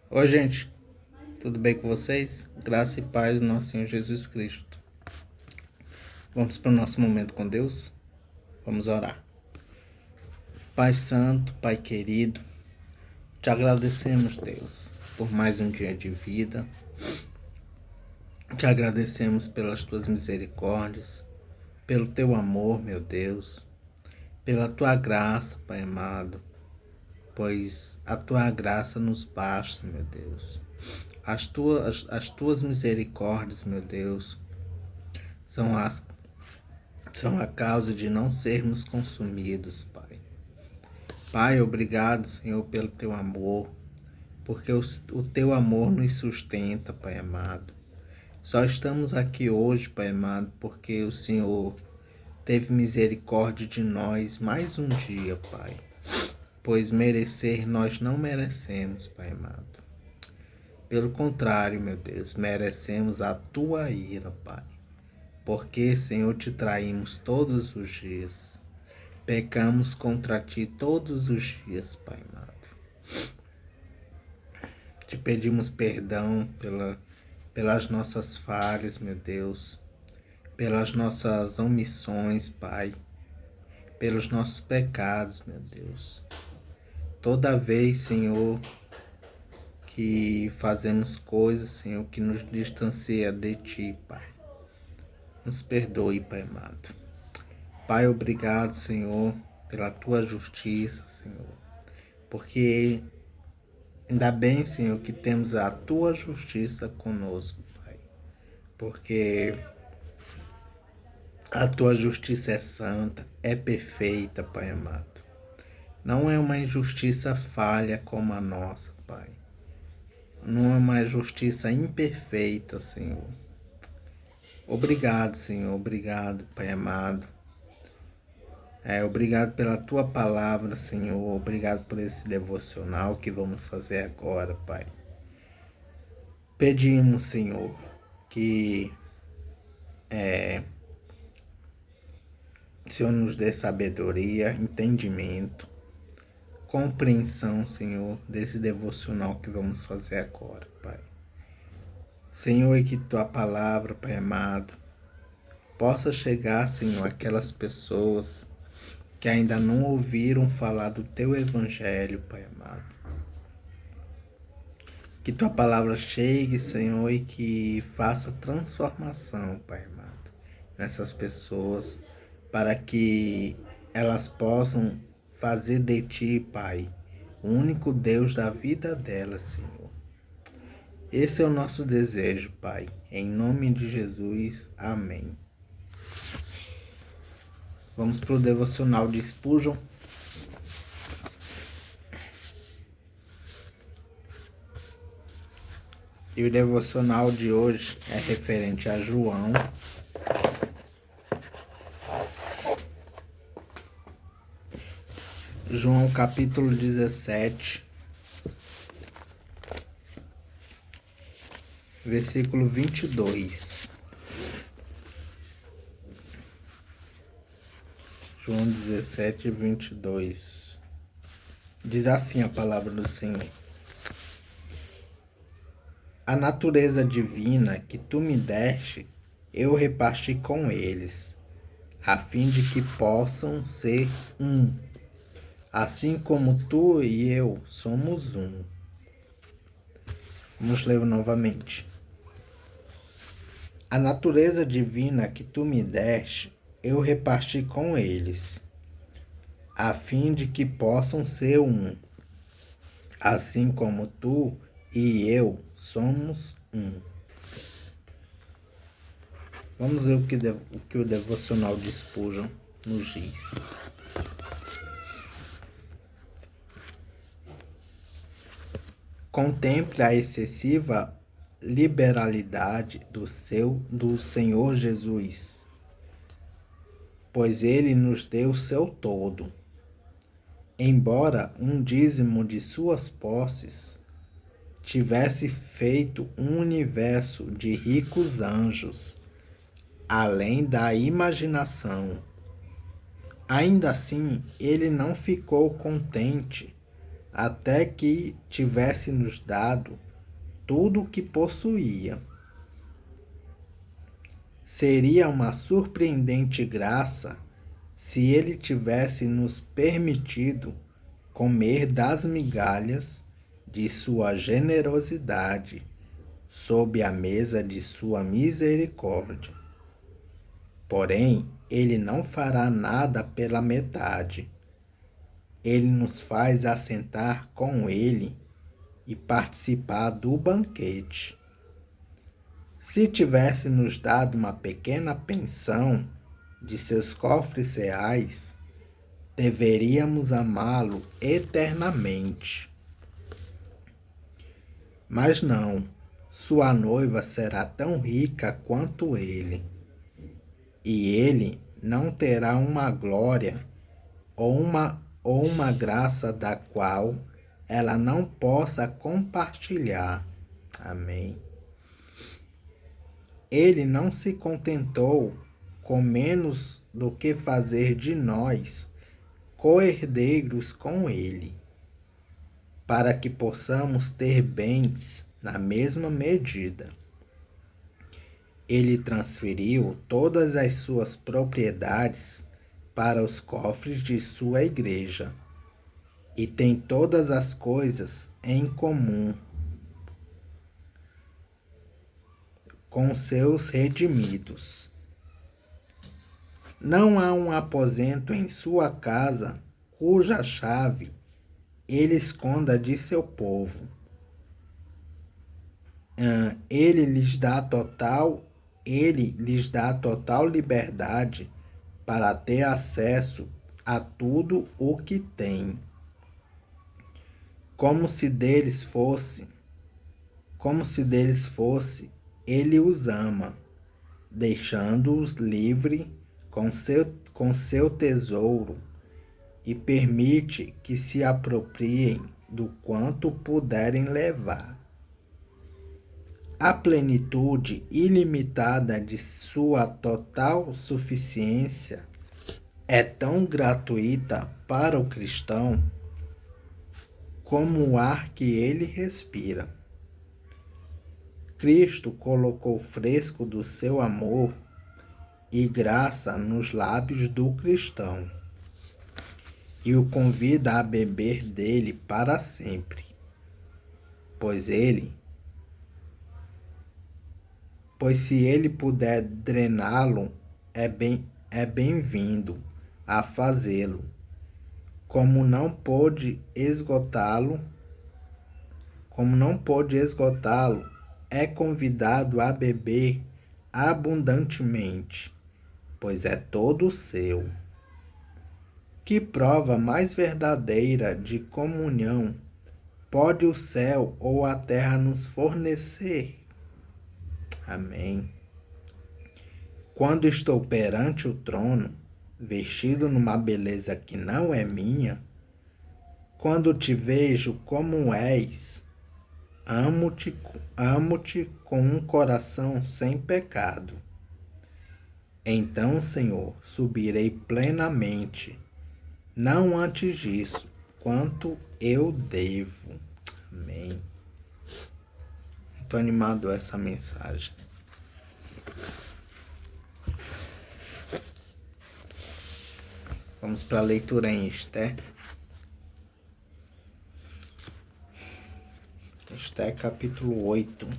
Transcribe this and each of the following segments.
Oi, gente, tudo bem com vocês? Graça e paz do nosso Senhor Jesus Cristo. Vamos para o nosso momento com Deus? Vamos orar. Pai Santo, Pai querido, te agradecemos, Deus, por mais um dia de vida. Te agradecemos pelas tuas misericórdias, pelo teu amor, meu Deus, pela tua graça, Pai amado, pois a tua graça nos basta, meu Deus. As tuas misericórdias, meu Deus, são a causa de não sermos consumidos, Pai. Pai, obrigado, Senhor, pelo teu amor, porque o teu amor nos sustenta, Pai amado. Só estamos aqui hoje, Pai amado, porque o Senhor teve misericórdia de nós mais um dia, Pai. Pois merecer nós não merecemos, Pai amado. Pelo contrário, meu Deus, merecemos a tua ira, Pai. Porque, Senhor, te traímos todos os dias. Pecamos contra ti todos os dias, Pai amado. Te pedimos perdão pelas nossas falhas, meu Deus, pelas nossas omissões, Pai, pelos nossos pecados, meu Deus. Toda vez, Senhor, que fazemos coisas, Senhor, que nos distancia de ti, Pai. Nos perdoe, Pai amado. Pai, obrigado, Senhor, pela tua justiça, Senhor, porque ainda bem, Senhor, que temos a tua justiça conosco, Pai, porque a tua justiça é santa, é perfeita, Pai amado. Não é uma injustiça falha como a nossa, Pai. Não é uma justiça imperfeita, Senhor. Obrigado, Senhor. Obrigado, Pai amado. Obrigado pela tua palavra, Senhor. Obrigado por esse devocional que vamos fazer agora, Pai. Pedimos, Senhor, que o Senhor nos dê sabedoria, entendimento, compreensão, Senhor, desse devocional que vamos fazer agora, Pai. Senhor, e que tua palavra, Pai amado, possa chegar, Senhor, àquelas pessoas que ainda não ouviram falar do teu evangelho, Pai amado. Que tua palavra chegue, Senhor, e que faça transformação, Pai amado, nessas pessoas, para que elas possam fazer de ti, Pai, o único Deus da vida delas, Senhor. Esse é o nosso desejo, Pai. Em nome de Jesus, amém. Vamos para o devocional de Spurgeon. E o devocional de hoje é referente a João, capítulo 17, versículo 22. João 17, 22. Diz assim a palavra do Senhor: a natureza divina que tu me deste, eu reparti com eles, a fim de que possam ser um, assim como tu e eu somos um. Vamos ler novamente. A natureza divina que tu me deste, eu reparti com eles, a fim de que possam ser um, assim como tu e eu somos um. Vamos ver o que o devocional de Spurgeon nos diz. Contemple a excessiva liberalidade do Senhor Jesus, pois ele nos deu seu todo. Embora um dízimo de suas posses tivesse feito um universo de ricos anjos, além da imaginação, ainda assim ele não ficou contente até que tivesse nos dado tudo o que possuía. Seria uma surpreendente graça se ele tivesse nos permitido comer das migalhas de sua generosidade sob a mesa de sua misericórdia. Porém, ele não fará nada pela metade. Ele nos faz assentar com ele e participar do banquete. Se tivesse nos dado uma pequena pensão de seus cofres reais, deveríamos amá-lo eternamente. Mas não, sua noiva será tão rica quanto ele, e ele não terá uma glória ou uma graça da qual ela não possa compartilhar. Amém. Ele não se contentou com menos do que fazer de nós co-herdeiros com ele, para que possamos ter bens na mesma medida. Ele transferiu todas as suas propriedades para os cofres de sua igreja e tem todas as coisas em comum com seus redimidos. Não há um aposento em sua casa cuja chave ele esconda de seu povo. Ele lhes dá total liberdade para ter acesso a tudo o que tem, como se deles fosse, ele os ama, deixando-os livre com seu tesouro, e permite que se apropriem do quanto puderem levar. A plenitude ilimitada de sua total suficiência é tão gratuita para o cristão como o ar que ele respira. Cristo colocou fresco do seu amor e graça nos lábios do cristão e o convida a beber dele para sempre, pois se ele puder drená-lo, é bem-vindo a fazê-lo. Como não pôde esgotá-lo, é convidado a beber abundantemente, pois é todo seu. Que prova mais verdadeira de comunhão pode o céu ou a terra nos fornecer? Amém. Quando estou perante o trono, vestido numa beleza que não é minha, quando te vejo como és, amo-te com um coração sem pecado. Então, Senhor, subirei plenamente, não antes disso, quanto eu devo. Amém. Estou animado a essa mensagem. Vamos para a leitura em Esther. Esther capítulo 8.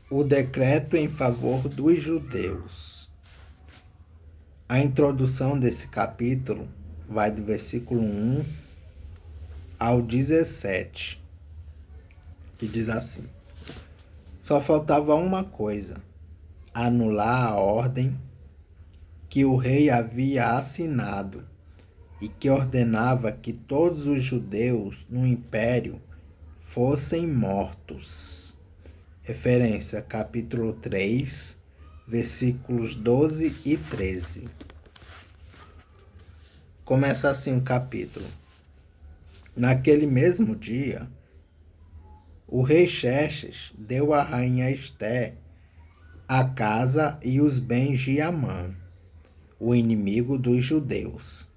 O decreto em favor dos judeus. A introdução desse capítulo vai do versículo 1 ao 17, que diz assim: só faltava uma coisa, anular a ordem que o rei havia assinado e que ordenava que todos os judeus no império fossem mortos. Referência, capítulo 3, versículos 12 e 13. Começa assim o capítulo. Naquele mesmo dia, o rei Xerxes deu à rainha Esther a casa e os bens de Amã, o inimigo dos judeus.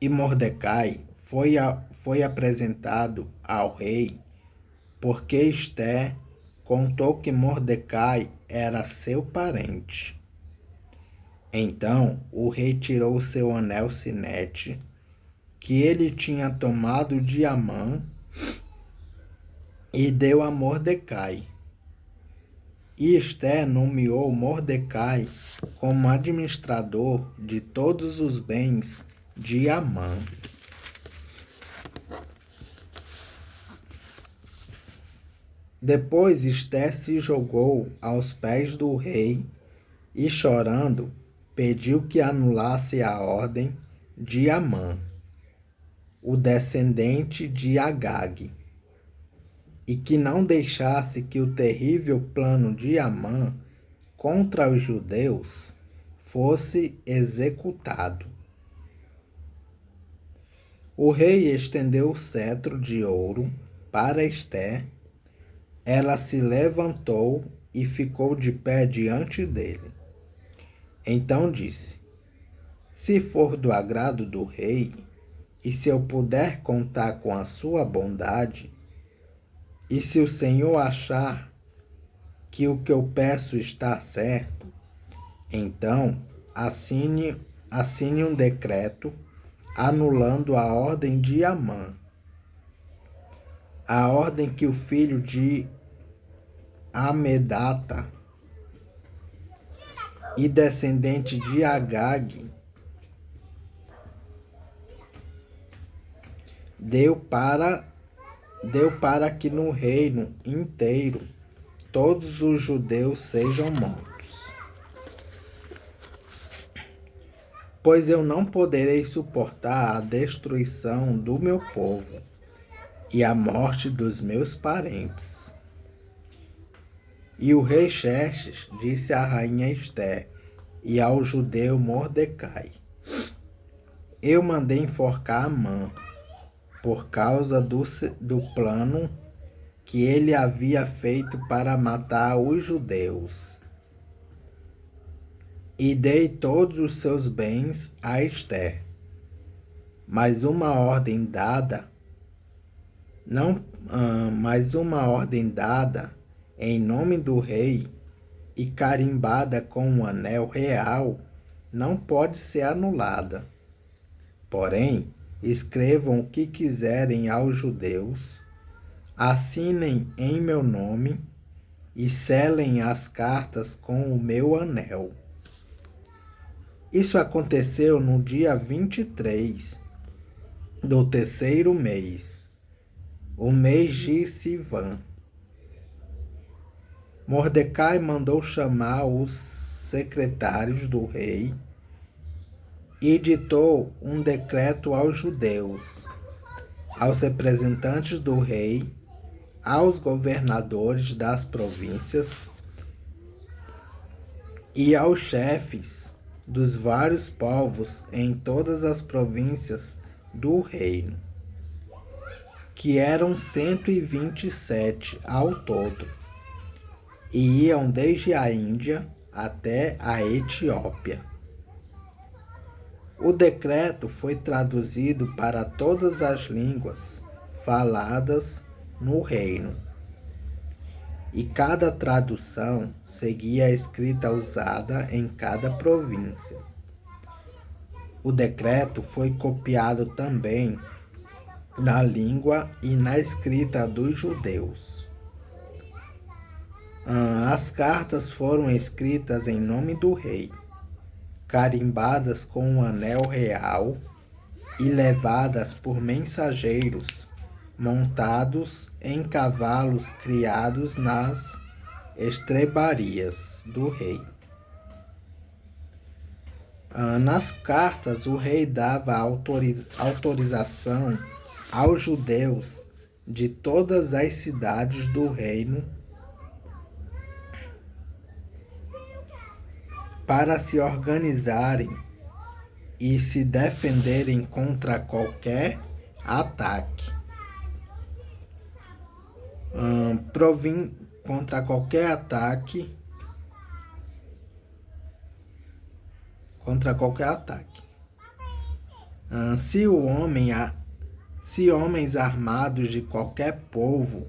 E Mordecai foi apresentado ao rei, porque Esté contou que Mordecai era seu parente. Então o rei tirou seu anel sinete, que ele tinha tomado de Amã, e deu a Mordecai. E Esté nomeou Mordecai como administrador de todos os bens de Amã. Depois Esté se jogou aos pés do rei e, chorando, pediu que anulasse a ordem de Amã, o descendente de Agag, e que não deixasse que o terrível plano de Amã contra os judeus fosse executado. O rei estendeu o cetro de ouro para Esté. Ela se levantou e ficou de pé diante dele. Então disse: se for do agrado do rei, e se eu puder contar com a sua bondade, e se o Senhor achar que o que eu peço está certo, então assine um decreto anulando a ordem de Amã, a ordem que o filho de Amedata e descendente de Agag deu para que no reino inteiro todos os judeus sejam mortos. Pois eu não poderei suportar a destruição do meu povo e a morte dos meus parentes. E o rei Xerxes disse à rainha Esté e ao judeu Mordecai: eu mandei enforcar Amã por causa do plano que ele havia feito para matar os judeus. E dei todos os seus bens a Esté. Mas uma ordem dada em nome do rei e carimbada com um anel real não pode ser anulada. Porém, escrevam o que quiserem aos judeus, assinem em meu nome e selem as cartas com o meu anel. Isso aconteceu no dia 23 do terceiro mês, o mês de Sivan. Mordecai mandou chamar os secretários do rei e ditou um decreto aos judeus, aos representantes do rei, aos governadores das províncias e aos chefes dos vários povos em todas as províncias do reino, que eram 127 ao todo, e iam desde a Índia até a Etiópia. O decreto foi traduzido para todas as línguas faladas no reino, e cada tradução seguia a escrita usada em cada província. O decreto foi copiado também na língua e na escrita dos judeus. As cartas foram escritas em nome do rei, carimbadas com um anel real e levadas por mensageiros montados em cavalos criados nas estrebarias do rei. Nas cartas, o rei dava autorização aos judeus de todas as cidades do reino para se organizarem e se defenderem contra qualquer ataque. contra qualquer ataque. Se homens armados de qualquer povo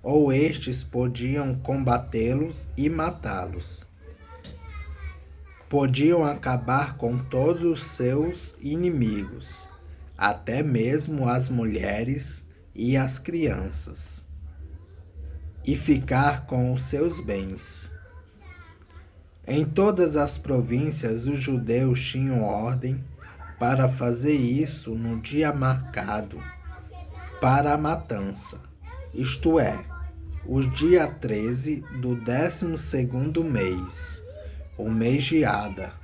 ou estes podiam combatê-los e matá-los, podiam acabar com todos os seus inimigos, até mesmo as mulheres e as crianças, e ficar com os seus bens. Em todas as províncias, os judeus tinham ordem para fazer isso no dia marcado para a matança, isto é, o dia 13 do 12º mês, o mês de Adar.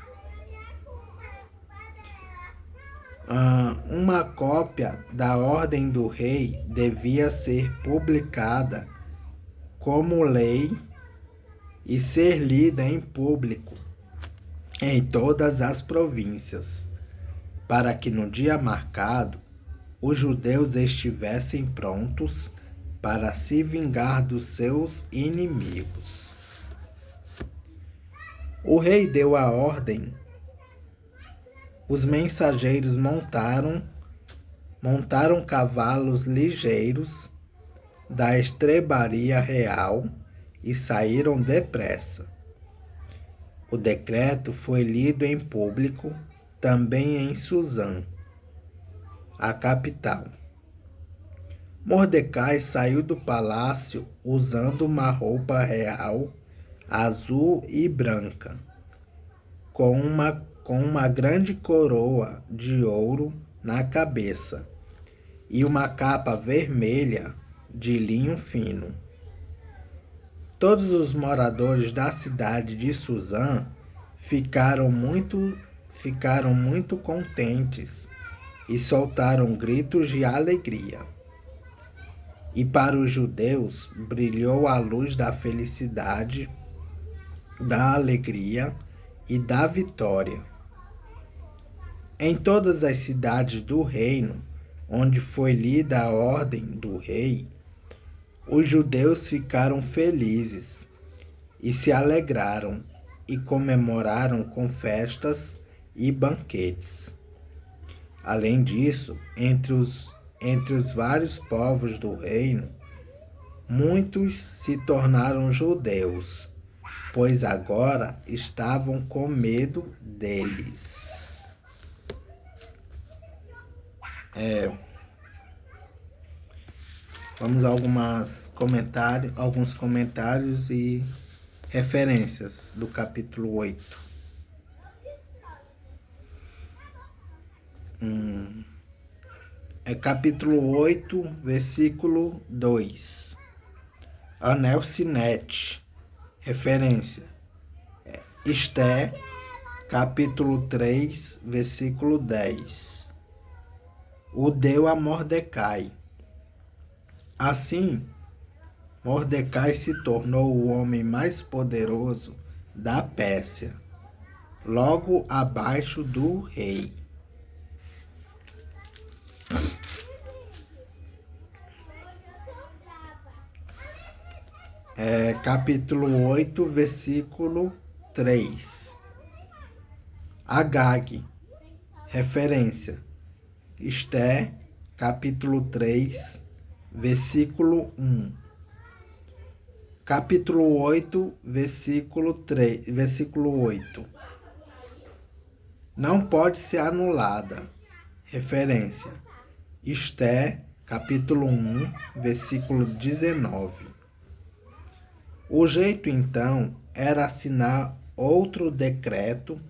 Uma cópia da ordem do rei devia ser publicada como lei e ser lida em público em todas as províncias, para que no dia marcado os judeus estivessem prontos para se vingar dos seus inimigos. O rei deu a ordem. Os mensageiros montaram cavalos ligeiros da estrebaria real e saíram depressa. O decreto foi lido em público também em Suzã, a capital. Mordecai saiu do palácio usando uma roupa real azul e branca, com uma grande coroa de ouro na cabeça e uma capa vermelha de linho fino. Todos os moradores da cidade de Suzã ficaram muito contentes e soltaram gritos de alegria. E para os judeus brilhou a luz da felicidade, da alegria e da vitória. Em todas as cidades do reino, onde foi lida a ordem do rei, os judeus ficaram felizes e se alegraram e comemoraram com festas e banquetes. Além disso, entre os vários povos do reino, muitos se tornaram judeus, pois agora estavam com medo deles. Vamos a alguns comentários e referências do capítulo 8. Capítulo 8, versículo 2. Anel Sinete. Referência. Esté, capítulo 3, versículo 10. O deu a Mordecai. Assim, Mordecai se tornou o homem mais poderoso da Pérsia, logo abaixo do rei. Capítulo 8, versículo 3. Agag. Referência. Esté, capítulo 3, versículo 1. Capítulo 8, versículo 8. Não pode ser anulada. Referência. Esté, capítulo 1, versículo 19. O jeito, então, era assinar outro decreto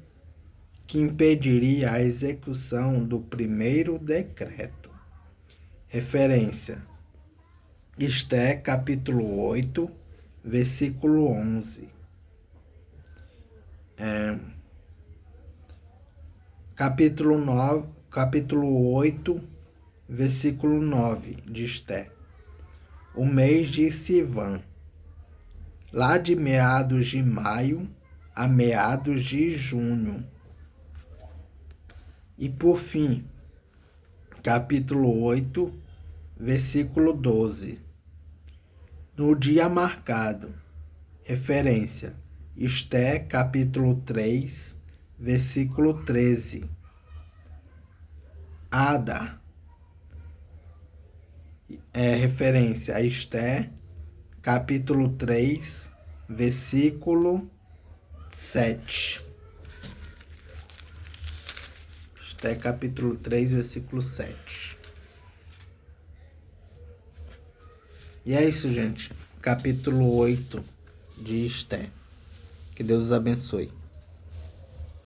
que impediria a execução do primeiro decreto. Referência. Esté, capítulo 8, versículo 11. Capítulo 8, versículo 9 de Esté. O mês de Sivan. Lá de meados de maio a meados de junho. E por fim, capítulo 8, versículo 12. No dia marcado. Referência: Esté, capítulo 3, versículo 13. Ada. Referência a Esté, capítulo 3, versículo 7. Esté, capítulo 3, versículo 7. E é isso, gente. Capítulo 8 de Esté. Que Deus os abençoe.